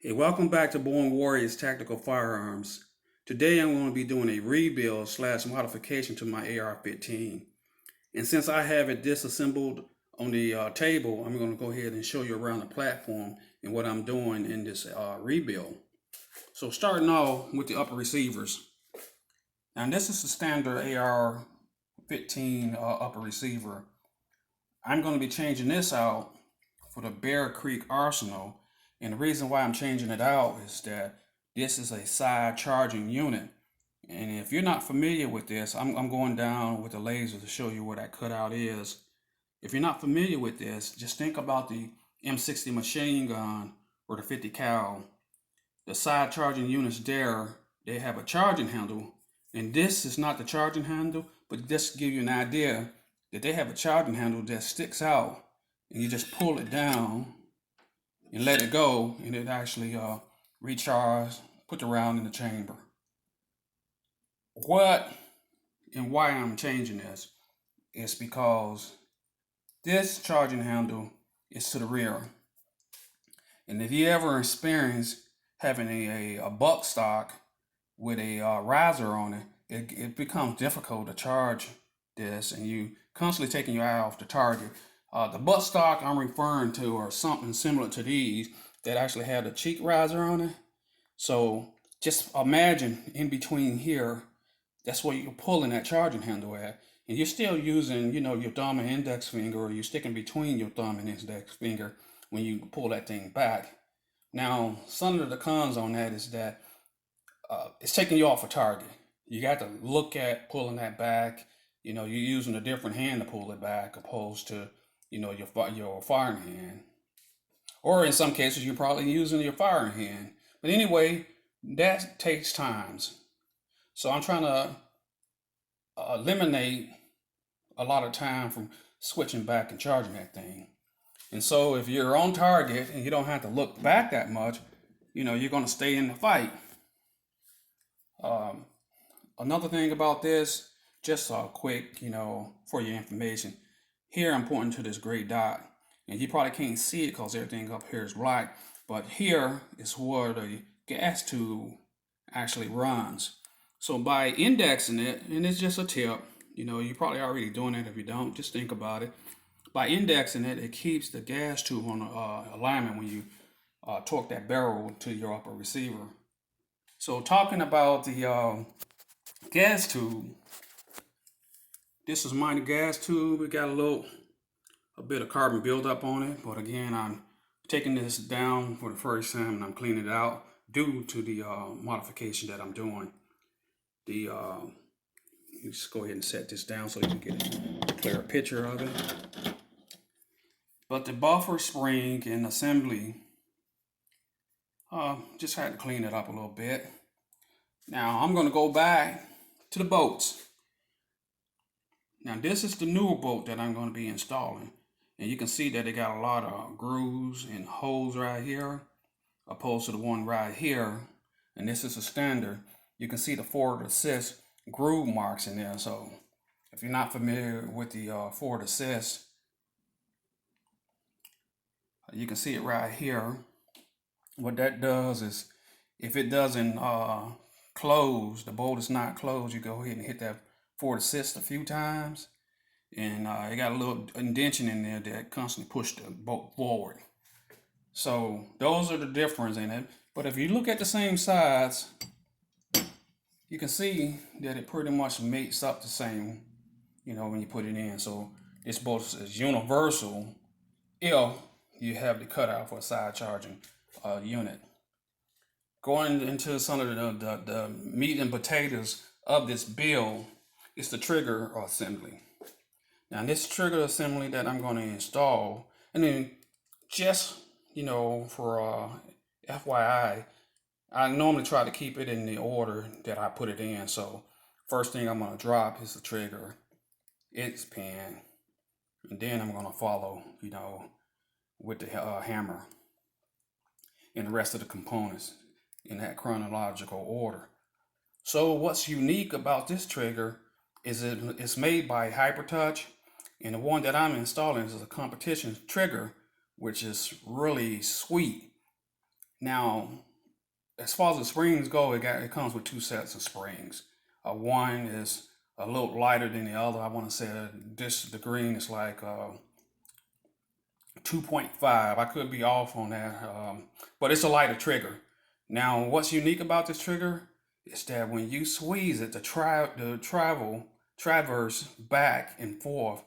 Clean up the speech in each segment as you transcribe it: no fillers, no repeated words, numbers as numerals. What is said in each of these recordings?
Hey, welcome back to Born Warriors Tactical Firearms. Today I'm going to be doing a rebuild / modification to my AR-15. And since I have it disassembled on the table, I'm going to go ahead and show you around the platform and what I'm doing in this rebuild. So starting off with the upper receivers. Now this is the standard AR-15 upper receiver. I'm going to be changing this out for the Bear Creek Arsenal. And the reason why I'm changing it out is that this is a side charging unit. And if you're not familiar with this, I'm going down with the laser to show you where that cutout is. If you're not familiar with this, just think about the M60 machine gun or the 50 cal. The side charging units there, they have a charging handle. And this is not the charging handle, but just to give you an idea that they have a charging handle that sticks out. And you just pull it down and let it go, and it actually recharges, put the round in the chamber. What and why I'm changing this is because this charging handle is to the rear. And if you ever experience having a buck stock with a riser on it, it becomes difficult to charge this, and you constantly taking your eye off the target. The butt stock I'm referring to are something similar to these that actually have the cheek riser on it. So just imagine in between here, that's where you're pulling that charging handle at. And you're still using, your thumb and index finger, or you're sticking between your thumb and index finger when you pull that thing back. Now, some of the cons on that is that it's taking you off a target. You got to look at pulling that back. You're using a different hand to pull it back opposed to your firing hand, or in some cases you're probably using your firing hand. But anyway, that takes times. So I'm trying to eliminate a lot of time from switching back and charging that thing. And so if you're on target and you don't have to look back that much, you're going to stay in the fight. Another thing about this, just quick, for your information. Here I'm pointing to this gray dot, and you probably can't see it because everything up here is black, but here is where the gas tube actually runs. So by indexing it, and it's just a tip, you're probably already doing it. If you don't, just think about it. By indexing it, it keeps the gas tube on alignment when you torque that barrel to your upper receiver. So talking about the gas tube, this is my gas tube. It got a bit of carbon buildup on it, but again, I'm taking this down for the first time and I'm cleaning it out due to the modification that I'm doing. Just go ahead and set this down so you can get a clearer picture of it. But the buffer spring and assembly, just had to clean it up a little bit. Now I'm going to go back to the bolts. Now this is the newer bolt that I'm going to be installing, and you can see that it got a lot of grooves and holes right here opposed to the one right here, and this is a standard. You can see the forward assist groove marks in there. So if you're not familiar with the forward assist, you can see it right here. What that does is, if it doesn't close, the bolt is not closed, you go ahead and hit that forward assist a few times, and it got a little indentation in there that constantly pushed the bolt forward. So those are the difference in it. But if you look at the same sides, you can see that it pretty much mates up the same, when you put it in. So this bolt is universal if you have the cutout for a side charging unit. Going into some of the meat and potatoes of this build is the trigger assembly. Now this trigger assembly that I'm going to install, and then just for FYI, I normally try to keep it in the order that I put it in. So first thing I'm going to drop is the trigger, its pin, and then I'm going to follow with the hammer and the rest of the components in that chronological order. So what's unique about this trigger is it's made by Hipertouch, and the one that I'm installing is a competition trigger, which is really sweet. Now, as far as the springs go, it comes with two sets of springs. One is a little lighter than the other. I want to say the green is like 2.5. I could be off on that, but it's a lighter trigger. Now, what's unique about this trigger is that when you squeeze it, the traverse back and forth,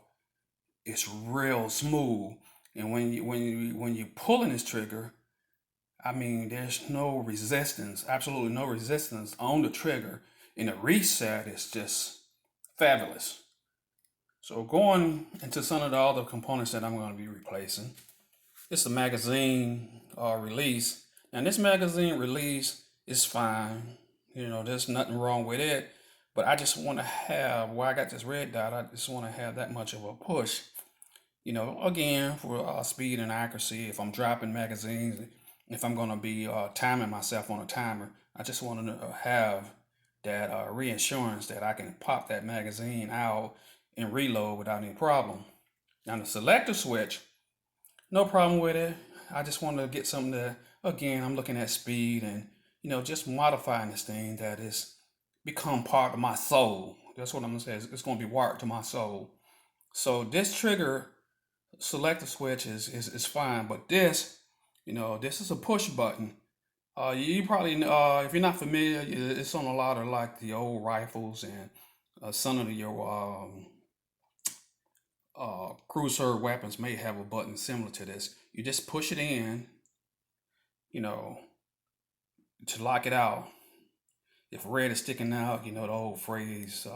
it's real smooth. And when you pulling this trigger, I mean, there's no resistance, absolutely no resistance on the trigger, and the reset is just fabulous. So going into some of the other components that I'm going to be replacing, it's the magazine release. And this magazine release is fine. You know, there's nothing wrong with it. But I just want to have, where I got this red dot, I just want to have that much of a push. You know, again, for speed and accuracy, if I'm dropping magazines, if I'm going to be timing myself on a timer, I just want to have that reassurance that I can pop that magazine out and reload without any problem. Now the selector switch, no problem with it. I just want to get something that, again, I'm looking at speed and, you know, just modifying this thing that is become part of my soul. That's what I'm going to say. It's going to be wired to my soul. So this trigger selector switch is fine, but this, you know, this is a push button. You probably, if you're not familiar, it's on a lot of like the old rifles and some of your cruiser weapons may have a button similar to this. You just push it in, you know, to lock it out. If red is sticking out, you know the old phrase,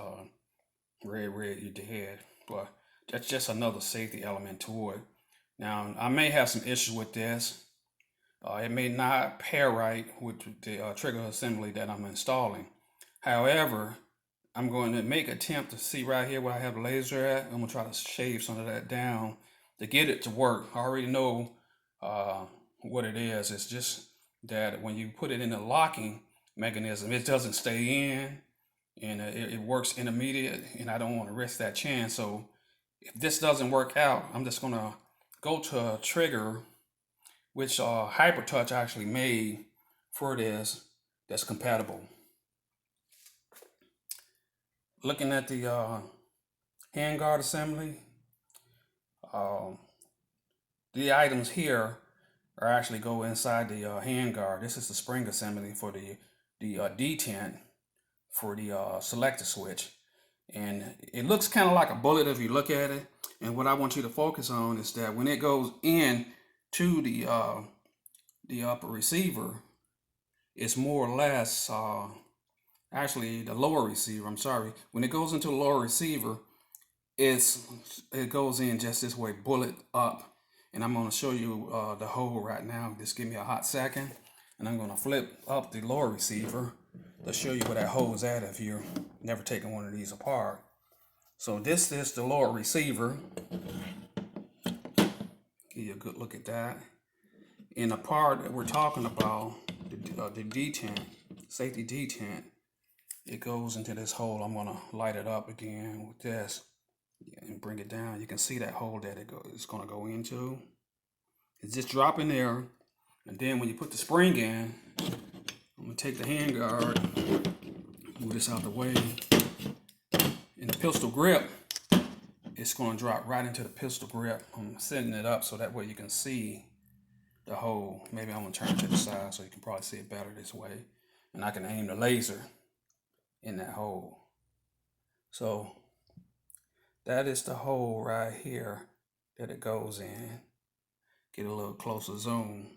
red, you're dead. But that's just another safety element to it. Now, I may have some issues with this. It may not pair right with the trigger assembly that I'm installing. However, I'm going to make an attempt to see right here where I have the laser at. I'm going to try to shave some of that down to get it to work. I already know what it is. It's just that when you put it in the locking mechanism, it doesn't stay in, and it works intermediate, and I don't want to risk that chance. So if this doesn't work out, I'm just going to go to a trigger which Hipertouch actually made for this that's compatible. Looking at the handguard assembly, the items here are actually go inside the handguard. This is the spring assembly for the detent for the selector switch. And it looks kind of like a bullet if you look at it. And what I want you to focus on is that when it goes in to the upper receiver, it's more or less actually the lower receiver. I'm sorry. When it goes into the lower receiver, it goes in just this way, bullet up. And I'm going to show you the hole right now. Just give me a hot second, and I'm going to flip up the lower receiver to show you where that hole is at if you're never taken one of these apart. So this is the lower receiver. Give you a good look at that. In the part that we're talking about, the detent, safety detent, it goes into this hole. I'm going to light it up again with this and bring it down. You can see that hole that it's going to go into. It's just dropping there. And then when you put the spring in, I'm going to take the handguard, move this out the way. In the pistol grip, it's going to drop right into the pistol grip. I'm setting it up so that way you can see the hole. Maybe I'm going to turn it to the side so you can probably see it better this way. And I can aim the laser in that hole. So that is the hole right here that it goes in. Get a little closer zoom.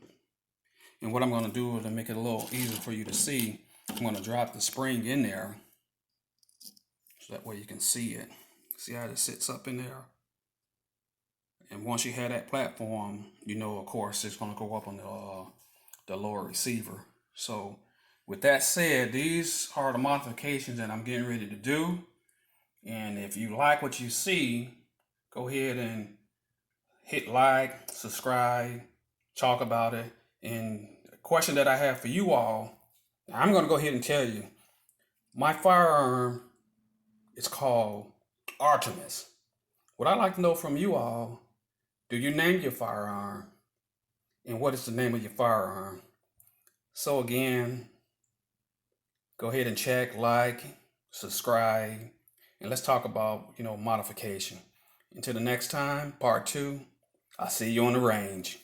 And what I'm going to do to make it a little easier for you to see, I'm going to drop the spring in there so that way you can see it. See how it sits up in there? And once you have that platform, you know, of course, it's going to go up on the lower receiver. So with that said, these are the modifications that I'm getting ready to do. And if you like what you see, go ahead and hit like, subscribe, talk about it. And the question that I have for you all, I'm going to go ahead and tell you, my firearm is called Artemis. What I'd like to know from you all, do you name your firearm? And what is the name of your firearm? So again, go ahead and check, like, subscribe, and let's talk about, modification. Until the next time, part 2, I'll see you on the range.